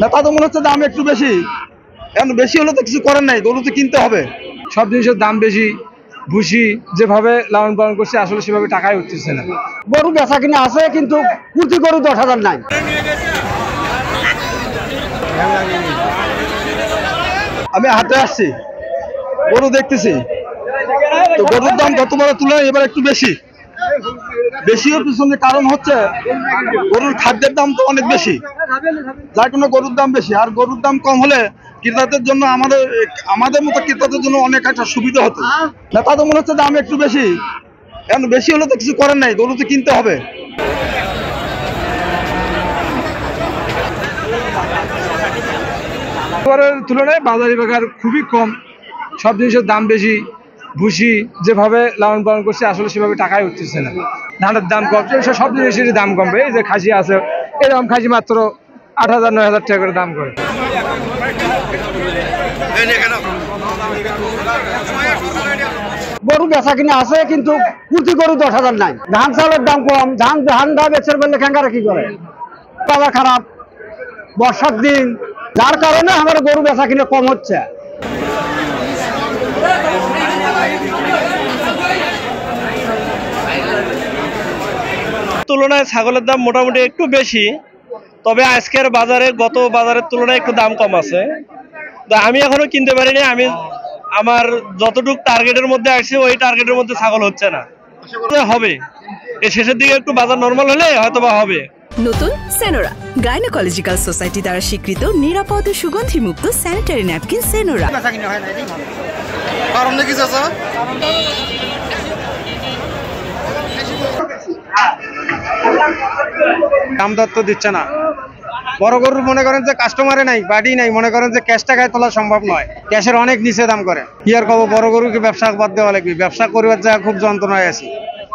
না, তা তো মনে হচ্ছে দাম একটু বেশি। এখন বেশি হলে তো কিছু করার নাই, গরু তো কিনতে হবে। সব জিনিসের দাম বেশি, ভুসি যেভাবে লালন পালন করছে আসলে সেভাবে টাকাই উঠতেছে না। গরু বেচা কিনে আছে, কিন্তু প্রতি গরু 10,000 নাই। আমি হাটে আসছি, গরু দেখতেছি, তো গরুর দাম গতবারের তুলনায় এবার একটু বেশি। বেশির পিছনে কারণ হচ্ছে গরুর খাদ্যের দাম তো অনেক বেশি, যার কারণে গরুর দাম বেশি। আর গরুর দাম কম হলে ক্রেতাদের জন্য, আমাদের মতো ক্রেতাদের জন্য অনেক একটা সুবিধা হতো। না, তা তো মনে হচ্ছে দাম একটু বেশি। এখন বেশি হলে তো কিছু করার নাই, গরু তো কিনতে হবে। গতবারের তুলনায় বাজারি বাজার খুবই কম, সব জিনিসের দাম বেশি, ভুসি যেভাবে লালন পালন করছে আসলে সেভাবে টাকাই উঠতেছে না। ধানের দাম কম, সব জিনিসেরই দাম কমবে। এই যে খাসি আছে, এরকম খাসি মাত্র 8,000 9,000 টাকা করে দাম করে। গরু বেচা কিনে আছে, কিন্তু প্রতি গরু 10,000 নাই। ধান চালের দাম কম, ধানটা বেচে বললে খেঙ্গারা কি করে? বাজার খারাপ, বর্ষার দিন, যার কারণে আমার গরু বেচা কিনে কম হচ্ছে। তুলনায় ছাগলের দাম মোটামুটি একটু বেশি, তবে আজকের বাজারে গত বাজারের তুলনায় একটু দাম কম আছে। তো আমি এখনো কিনতে পারিনি। আমি আমার যতটুকু টার্গেটের মধ্যে আসছে ওই টার্গেটের মধ্যে ছাগল হচ্ছে না। হবে এর শেষের দিকে একটু বাজার নরমাল হলে হয়তো বা হবে। নতুন সেনোরা গাইনোকোলজিক্যাল সোসাইটি দ্বারা স্বীকৃত নিরাপদ ও সুগন্ধিমুক্ত স্যানিটারি ন্যাপকিন সেনোরা। কারণ কি চাচা? দাম দর তো দিচ্ছে না। বড় গরু মনে করেন যে কাস্টমারে নাই, বাড়ি নাই, মনে করেন যে ক্যাশ টাকায় তোলা সম্ভব নয়, ক্যাশের অনেক নিচে দাম করে। কি আর কব, বড় গরুকে ব্যবসা বাদ দেওয়া লাগবে। ব্যবসা করবার যা খুব যন্ত্রণায় আছি।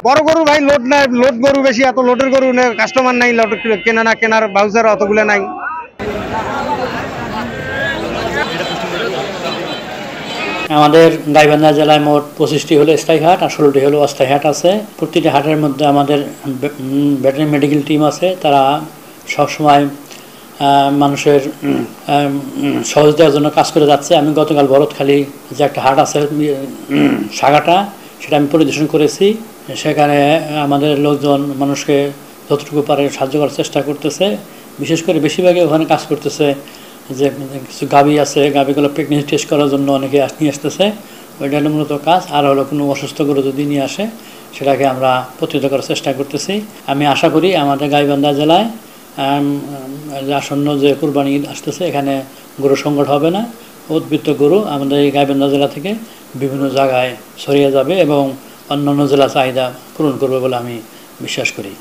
বড় গরু ভাই লোড নাই, লোড গরু বেশি, এত লোডের গরু কাস্টমার নাই, লোড কেনা না কেনার বাউচার অতগুলো নাই। আমাদের গাইবান্ধা জেলায় মোট 25টি হলো স্থায়ী হাট আর 16টি হলো অস্থায়ী হাট আছে। প্রতিটি হাটের মধ্যে আমাদের ভেটেরিনারি মেডিকেল টিম আছে, তারা সবসময় মানুষের সহজতার জন্য কাজ করে যাচ্ছে। আমি গতকাল ভরতখালী যে একটা হাট আছে সাগাটা, সেটা আমি পরিদর্শন করেছি। সেখানে আমাদের লোকজন মানুষকে যতটুকু পারে সাহায্য করার চেষ্টা করতেছে। বিশেষ করে বেশিরভাগই ওখানে কাজ করতেছে যে কিছু গাভী আছে, গাভীগুলো প্রেগনেন্সি টেস্ট করার জন্য অনেকে নিয়ে আসতেছে। ওইটা হলো মূলত কাজ। আর হলো কোনো অসুস্থ গরু যদি নিয়ে আসে সেটাকে আমরা প্রতিরোধ করার চেষ্টা করতেছি। আমি আশা করি আমাদের গাইবান্ধা জেলায় আসন্ন যে কুরবানি ঈদ আসতেছে, এখানে গরু সংকট হবে না। উদ্বৃত্ত গরু আমাদের এই গাইবান্ধা জেলা থেকে বিভিন্ন জায়গায় ছড়িয়ে যাবে এবং অন্যান্য জেলা চাহিদা পূরণ করবে বলে আমি বিশ্বাস করি।